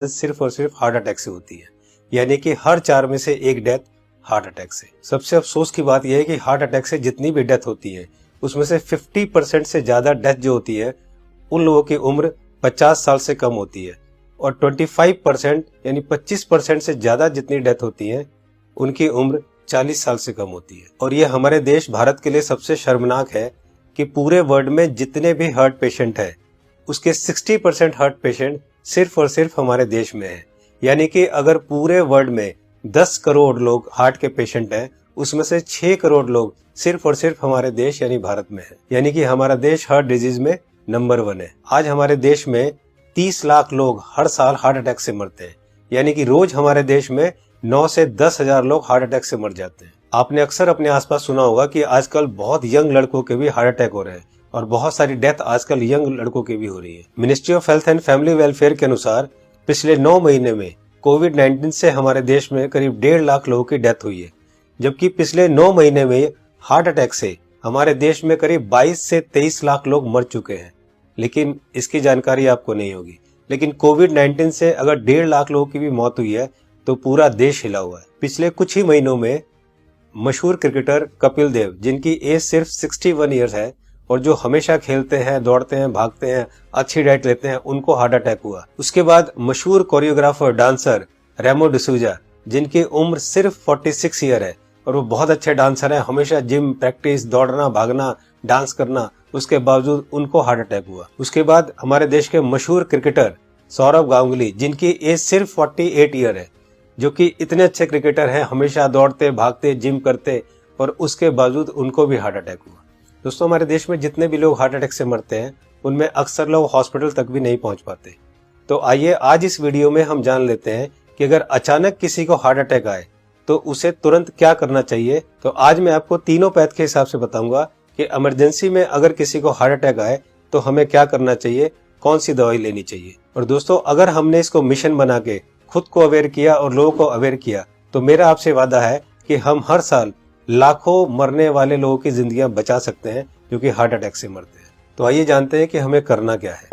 सिर्फ और सिर्फ हार्ट अटैक से होती है, यानी कि हर 4 में से 1 डेथ हार्ट अटैक से। सबसे अफसोस की बात यह है कि हार्ट अटैक से जितनी भी डेथ होती है उसमें से 50% से ज्यादा डेथ जो होती है उन लोगों की उम्र 50 साल से कम होती है, और 25% यानी 25% से ज्यादा जितनी डेथ होती है उनकी उम्र 40 साल से कम होती है। और ये हमारे देश भारत के लिए सबसे शर्मनाक है कि पूरे वर्ल्ड में जितने भी हार्ट पेशेंट है उसके 60% हार्ट पेशेंट सिर्फ और सिर्फ हमारे देश में है। यानी कि अगर पूरे वर्ल्ड में 10 करोड़ लोग हार्ट के पेशेंट हैं उसमें से 6 करोड़ लोग सिर्फ और सिर्फ हमारे देश यानी भारत में है। यानी कि हमारा देश हार्ट डिजीज में नंबर 1 है। आज हमारे देश में 30 लाख लोग हर साल हार्ट अटैक से मरते हैं, यानी कि रोज हमारे देश में 9 से 10 हजार लोग हार्ट अटैक से मर जाते हैं। आपने अक्सर अपने आसपास सुना होगा कि आजकल बहुत यंग लड़कों के भी हार्ट अटैक हो रहे हैं और बहुत सारी डेथ आजकल यंग लड़कों की भी हो रही है। Ministry of health and family welfare के अनुसार पिछले 9 महीने में कोविड-19 से हमारे देश में करीब 1.5 लाख लोगों की डेथ हुई है, जबकि पिछले 9 महीने में हार्ट अटैक से हमारे देश में करीब 22 से 23 लाख लोग मर चुके हैं। लेकिन इसकी जानकारी आपको नहीं होगी, लेकिन कोविड-19 से अगर 1.5 लाख लोगों की भी मौत हुई है तो पूरा देश हिला हुआ है। पिछले कुछ ही महीनों में मशहूर क्रिकेटर कपिल देव, जिनकी एज सिर्फ 61 ईयर्स है और जो हमेशा खेलते हैं, दौड़ते हैं, भागते हैं, अच्छी डाइट लेते हैं, उनको हार्ट अटैक हुआ। उसके बाद मशहूर कोरियोग्राफर डांसर रेमो डिसूजा, जिनकी उम्र सिर्फ 46 ईयर है और वो बहुत अच्छे डांसर हैं, हमेशा जिम, प्रैक्टिस, दौड़ना, भागना, डांस करना, उसके बावजूद उनको हार्ट अटैक हुआ। उसके बाद हमारे देश के मशहूर क्रिकेटर सौरव गांगुली, जिनकी एज सिर्फ 48 ईयर है, जो कि इतने अच्छे क्रिकेटर हैं, हमेशा दौड़ते, भागते, जिम करते, और उसके बावजूद उनको भी हार्ट अटैक हुआ। दोस्तों, हमारे देश में जितने भी लोग हार्ट अटैक से मरते हैं उनमें अक्सर लोग हॉस्पिटल तक भी नहीं पहुंच पाते। तो आइए आज इस वीडियो में हम जान लेते हैं कि अगर अचानक किसी को हार्ट अटैक आए तो उसे तुरंत क्या करना चाहिए। तो आज मैं आपको तीनों पैथ के हिसाब से बताऊंगा कि इमरजेंसी में अगर किसी को हार्ट अटैक आए तो हमें क्या करना चाहिए, कौन सी दवाई लेनी चाहिए। और दोस्तों, अगर हमने इसको मिशन बना के खुद को अवेयर किया और लोगों को अवेयर किया तो मेरा आपसे वादा है कि हम हर साल लाखों मरने वाले लोगों की जिंदगियां बचा सकते हैं जो कि हार्ट अटैक से मरते हैं। तो आइए जानते हैं कि हमें करना क्या है।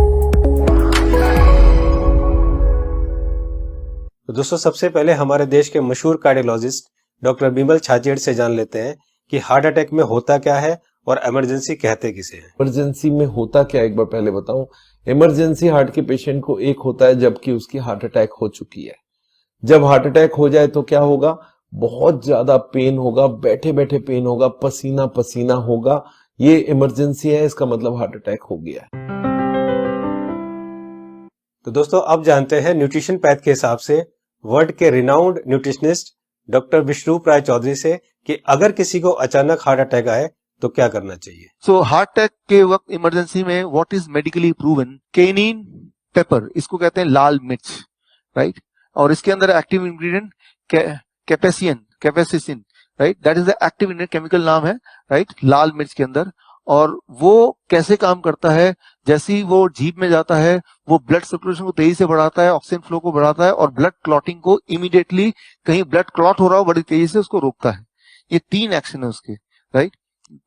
तो दोस्तों, सबसे पहले हमारे देश के मशहूर कार्डियोलॉजिस्ट डॉक्टर बिमल छाजेड़ से जान लेते हैं कि हार्ट अटैक में होता क्या है और इमरजेंसी कहते किसे हैं। इमरजेंसी में होता क्या, एक बार पहले बताऊं। इमरजेंसी हार्ट के पेशेंट को एक होता है जबकि उसकी हार्ट अटैक हो चुकी है। जब हार्ट अटैक हो जाए तो क्या होगा, बहुत ज्यादा पेन होगा, बैठे बैठे पेन होगा, पसीना पसीना होगा। ये इमरजेंसी है, इसका मतलब हार्ट अटैक हो गया है। तो दोस्तों, अब जानते हैं न्यूट्रिशन पैथ के हिसाब से वर्ल्ड के रिनाउंड न्यूट्रिशनिस्ट डॉक्टर विश्वरूप राय चौधरी से कि अगर किसी को अचानक हार्ट अटैक आए तो क्या करना चाहिए। सो हार्ट अटैक के वक्त इमरजेंसी में what is medically proven, cayenne pepper, इसको कहते हैं लाल मिर्च, राइट। और इसके अंदर active ingredient capsaicin, right, that is the active ingredient, chemical नाम है, राइट, लाल मिर्च के अंदर। और वो कैसे काम करता है, जैसे ही वो जीभ में जाता है वो ब्लड सर्कुलेशन को तेजी से बढ़ाता है, ऑक्सीजन फ्लो को बढ़ाता है और ब्लड क्लॉटिंग को इमीडिएटली, कहीं ब्लड क्लॉट हो रहा हो बड़ी तेजी से उसको रोकता है। ये 3 एक्शन है उसके, राइट।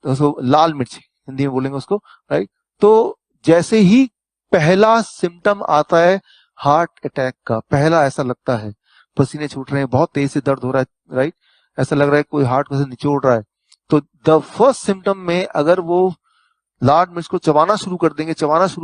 तो लाल मिर्च हिंदी में बोलेंगे उसको, राइट। तो जैसे ही पहला सिम्टम आता है हार्ट अटैक का, पहला ऐसा लगता है पसीने छूट रहे हैं, बहुत तेज से दर्द हो रहा है, राइट, ऐसा लग रहा है कोई हार्ट को से निचोड़ रहा है, तो द फर्स्ट सिम्टम में अगर वो लाल मिर्च को चबाना शुरू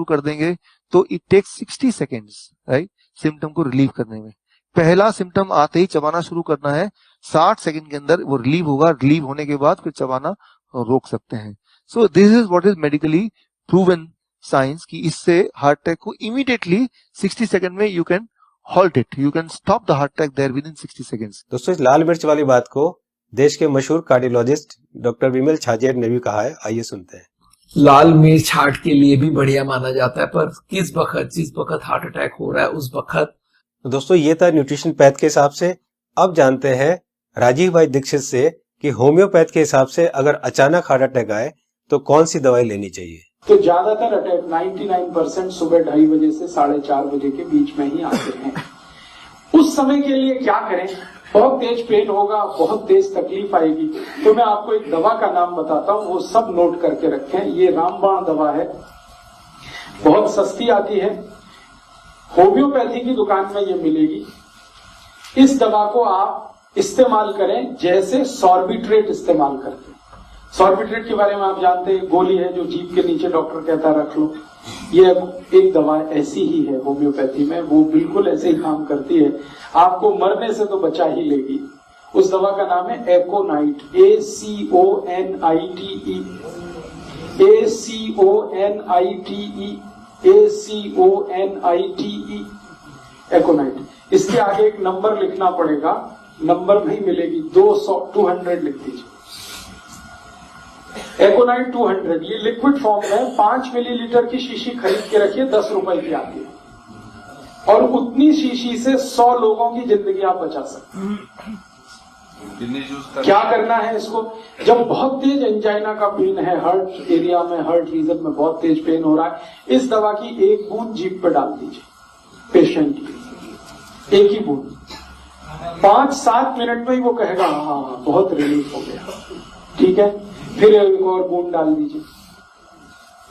कर देंगे तो it takes 60 seconds, right, symptom को रिलीव करने में। पहला सिम्टम आते ही चबाना शुरू करना है, 60 सेकेंड के अंदर वो रिलीव होगा, रिलीव होने के बाद फिर चबाना रोक सकते हैं। So this is what is medically proven science कि इससे हार्ट अटैक को इमीडिएटली 60 सेकंड में you can halt it, you can stop the heart attack there within 60 seconds. दोस्तों, इस लाल मिर्च वाली बात को देश के मशहूर कार्डियोलॉजिस्ट डॉक्टर बिमल छाजेड़ ने भी कहा है, आइए सुनते हैं। लाल मिर्च हार्ट के लिए भी बढ़िया माना जाता है, पर जिस वक्त हार्ट अटैक हो रहा है उस वक्त। तो दोस्तों, ये था न्यूट्रिशन पैथ के हिसाब से। अब जानते हैं राजीव भाई दीक्षित से कि होम्योपैथ के हिसाब से अगर अचानक हार्ट अटैक आए तो कौन सी दवाई लेनी चाहिए। तो ज्यादातर अटैक 99% सुबह 2:30 बजे से 4:30 बजे के बीच में ही आते हैं। उस समय के लिए क्या करें, बहुत तेज पेन होगा, बहुत तेज तकलीफ आएगी, तो मैं आपको एक दवा का नाम बताता हूँ, वो सब नोट करके रखें। ये रामबाण दवा है, बहुत सस्ती आती है, होम्योपैथी की दुकान में ये मिलेगी। इस दवा को आप इस्तेमाल करें जैसे सॉर्बिट्रेट इस्तेमाल करते हैं। सॉर्बिट्रेट के बारे में आप जानते हैं, गोली है जो जीभ के नीचे डॉक्टर कहता है रख लो। ये एक दवा ऐसी ही है होम्योपैथी में, वो बिल्कुल ऐसे ही काम करती है, आपको मरने से तो बचा ही लेगी। उस दवा का नाम है एकोनाइट, ACONITE, ACONITE, एकोनाइट। इसके आगे एक नंबर लिखना पड़ेगा, नंबर नहीं मिलेगी, 200 लिख दीजिए। एकोनाइट 200, ये लिक्विड फॉर्म में 5 मिलीलीटर की शीशी खरीद के रखिए, 10 रुपए की आती है, और उतनी शीशी से 100 लोगों की जिंदगी आप बचा सकते हैं। क्या करना है इसको? जब बहुत तेज एंजाइना का पेन है, हार्ट एरिया में, हार्ट रीजन में बहुत तेज पेन हो रहा है, इस दवा की एक बूंद जीभ पे डाल दीजिए पेशेंट की, एक ही बूंद। 5-7 मिनट में ही वो कहेगा हाँ बहुत रिलीफ हो गया, ठीक है। फिर एक और बूंद डाल दीजिए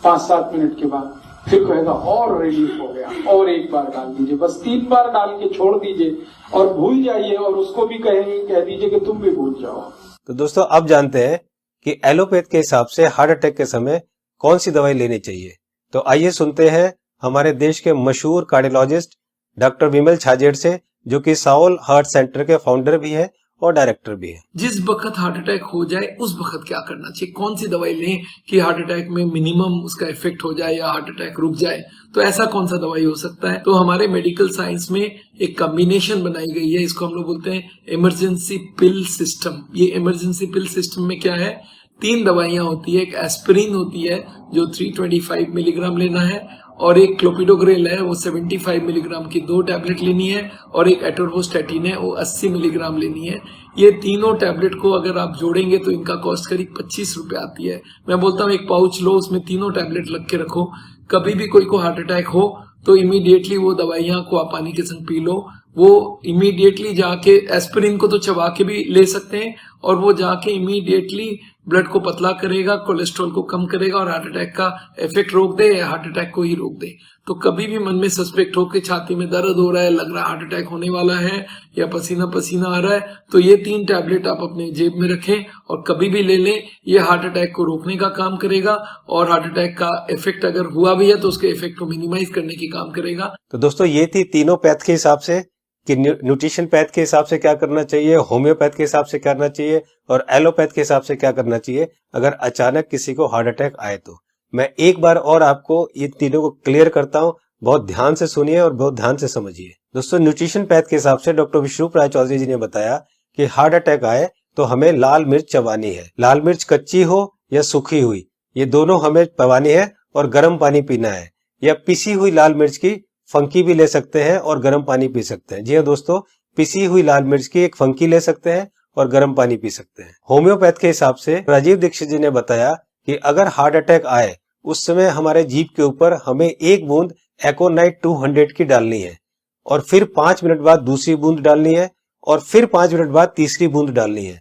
5-7 मिनट के बाद, फिर कहेगा और रिलीफ हो गया, और एक बार डाल दीजिए। बस 3 बार डाल के छोड़ दीजिए और भूल जाइए, और उसको भी कह दीजिए कि तुम भी भूल जाओ। तो दोस्तों अब जानते हैं कि एलोपैथ के हिसाब से हार्ट अटैक के समय कौन सी दवाई लेनी चाहिए। तो आइए सुनते हैं हमारे देश के मशहूर कार्डियोलॉजिस्ट डॉक्टर विमल छाजेड़ से, जो कि साउल हार्ट सेंटर के फाउंडर भी है और डायरेक्टर भी है। जिस वक्त हार्ट अटैक हो जाए उस वक्त क्या करना चाहिए, कौन सी दवाई लें कि हार्ट अटैक में मिनिमम उसका इफेक्ट हो जाए या हार्ट अटैक रुक जाए, तो ऐसा कौन सा दवाई हो सकता है। तो हमारे मेडिकल साइंस में एक कॉम्बिनेशन बनाई गई है, इसको हम लोग बोलते हैं इमरजेंसी पिल सिस्टम। ये इमरजेंसी पिल सिस्टम में क्या है, 3 दवाइयां होती है। एक एस्पिरिन होती है जो 325 मिलीग्राम लेना है, और एक क्लोपिडोग्रेल है वो 75 मिलीग्राम की 2 टैबलेट लेनी है, और एक एटोर्वोस्टैटिन है वो 80 मिलीग्राम लेनी है। ये तीनों टैबलेट को अगर आप जोड़ेंगे तो इनका कॉस्ट करीब 25 रुपए आती है। मैं बोलता हूँ एक पाउच लो, उसमें तीनों टैबलेट लग के रखो, कभी भी कोई को हार्ट अटैक हो तो इमीडिएटली वो दवाइयां को आप पानी के संग पी लो। वो इमीडिएटली जाके एस्पिरिन को तो चबा के भी ले सकते हैं, और वो जाके इमीडिएटली ब्लड को पतला करेगा, कोलेस्ट्रॉल को कम करेगा, और हार्ट अटैक का इफेक्ट रोक दे या हार्ट अटैक को ही रोक दे। तो कभी भी मन में सस्पेक्ट हो कि छाती में दर्द हो रहा है, लग रहा है हार्ट अटैक होने वाला है, या पसीना पसीना आ रहा है, तो ये 3 टैबलेट आप अपने जेब में रखें और कभी भी ले लें। ये हार्ट अटैक को रोकने का काम करेगा, और हार्ट अटैक का इफेक्ट अगर हुआ भी है तो उसके इफेक्ट को मिनिमाइज करने की काम करेगा। तो दोस्तों ये थी तीनों पैथ के हिसाब से कि न्यूट्रिशन पैथ के हिसाब से क्या करना चाहिए, होम्योपैथ के हिसाब से क्या करना चाहिए, और एलोपैथ के हिसाब से क्या करना चाहिए अगर अचानक किसी को हार्ट अटैक आए तो। मैं एक बार और आपको ये तीनों को क्लियर करता हूँ, बहुत ध्यान से सुनिए और बहुत ध्यान से समझिए। दोस्तों न्यूट्रिशन पैथ के हिसाब से डॉक्टर विश्वरूप राय चौधरी जी ने बताया कि हार्ट अटैक आए तो हमें लाल मिर्च चबानी है। लाल मिर्च कच्ची हो या सूखी हुई, ये दोनों हमें चबानी है, और गर्म पानी पीना है। या पिसी हुई लाल मिर्च की फंकी भी ले सकते हैं और गर्म पानी पी सकते हैं। जी हाँ दोस्तों, पिसी हुई लाल मिर्च की एक फंकी ले सकते हैं और गर्म पानी पी सकते हैं। होम्योपैथ के हिसाब से राजीव दीक्षित जी ने बताया कि अगर हार्ट अटैक आए उस समय हमारे जीभ के ऊपर हमें 1 बूंद एकोनाइट 200 की डालनी है, और फिर 5 मिनट बाद दूसरी बूंद डालनी है, और फिर 5 मिनट बाद तीसरी बूंद डालनी है।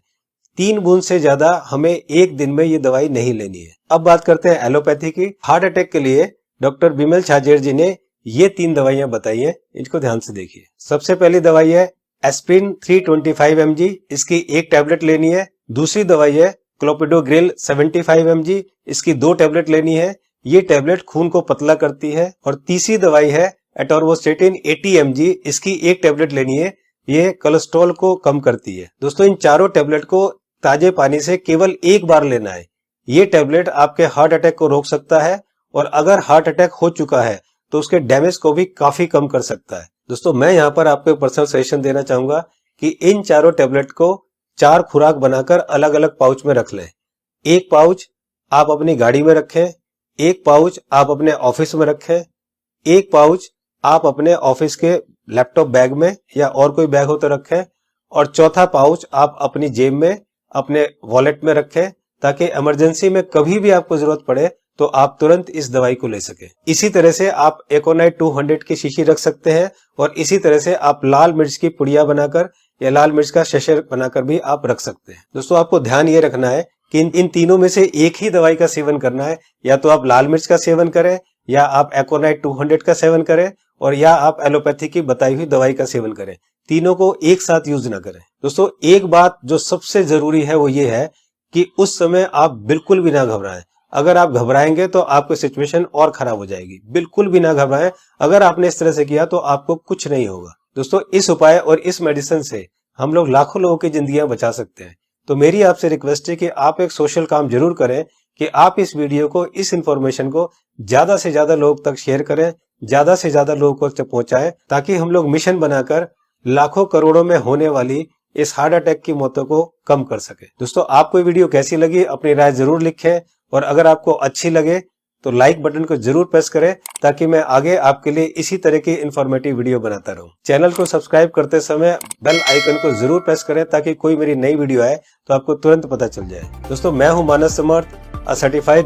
3 बूंद से ज्यादा हमें एक दिन में ये दवाई नहीं लेनी है। अब बात करते हैं एलोपैथी की। हार्ट अटैक के लिए डॉक्टर विमल छाजेड़ जी ने ये 3 दवाइयां बताई है, इनको ध्यान से देखिए। सबसे पहली दवाई है एस्पिरिन 325 mg, इसकी 1 टैबलेट लेनी है। दूसरी दवाई है क्लोपिडोग्रेल 75 mg, इसकी 2 टैबलेट लेनी है। ये टैबलेट खून को पतला करती है। और तीसरी दवाई है एटोर्वोस्टैटिन 80 mg, इसकी 1 टैबलेट लेनी है। ये कोलेस्ट्रॉल को कम करती है। दोस्तों इन चारों टैबलेट को ताजे पानी से केवल 1 बार लेना है। ये टैबलेट आपके हार्ट अटैक को रोक सकता है, और अगर हार्ट अटैक हो चुका है तो उसके डैमेज को भी काफी कम कर सकता है। दोस्तों मैं यहाँ पर आपको पर्सनल सजेशन देना चाहूंगा कि इन चारों टैबलेट को 4 खुराक बनाकर अलग अलग पाउच में रख लें। 1 पाउच आप अपनी गाड़ी में रखें, 1 पाउच आप अपने ऑफिस में रखें, 1 पाउच आप अपने ऑफिस के लैपटॉप बैग में या और कोई बैग हो तो रखें, और चौथा पाउच आप अपनी जेब में अपने वॉलेट में रखें, ताकि इमरजेंसी में कभी भी आपको जरूरत पड़े तो आप तुरंत इस दवाई को ले सके। इसी तरह से आप एकोनाइट 200 की शीशी रख सकते हैं, और इसी तरह से आप लाल मिर्च की पुड़िया बनाकर या लाल मिर्च का शशर बनाकर भी आप रख सकते हैं। दोस्तों आपको ध्यान ये रखना है कि इन तीनों में से एक ही दवाई का सेवन करना है। या तो आप लाल मिर्च का सेवन करें या आप एकोनाइट 200 का सेवन करें, और या आप एलोपैथी की बताई हुई दवाई का सेवन करें। तीनों को एक साथ यूज ना करें। दोस्तों एक बात जो सबसे जरूरी है वो ये है कि उस समय आप बिल्कुल भी ना घबराएं। अगर आप घबराएंगे तो आपकी सिचुएशन और खराब हो जाएगी। बिल्कुल भी ना घबराएं। अगर आपने इस तरह से किया तो आपको कुछ नहीं होगा। दोस्तों इस उपाय और इस मेडिसिन से हम लोग लाखों लोगों की जिंदगियां बचा सकते हैं। तो मेरी आपसे रिक्वेस्ट है कि आप एक सोशल काम जरूर करें कि आप इस वीडियो को, इस इंफॉर्मेशन को ज्यादा से ज्यादा लोग तक शेयर करें, ज्यादा से ज्यादा लोगों तक पहुंचाएं, ताकि हम लोग मिशन बनाकर लाखों करोड़ों में होने वाली इस हार्ट अटैक की मौतों को कम कर सके। दोस्तों आपको ये वीडियो कैसी लगी अपनी राय जरूर लिखें, और अगर आपको अच्छी लगे तो लाइक बटन को जरूर प्रेस करें, ताकि मैं आगे आपके लिए इसी तरह की इंफॉर्मेटिव वीडियो बनाता रहूं। चैनल को सब्सक्राइब करते समय बेल आइकन को जरूर प्रेस करें, ताकि कोई मेरी नई वीडियो आए तो आपको तुरंत पता चल जाए। दोस्तों मैं हूं मानस समर्थ, सर्टिफाइड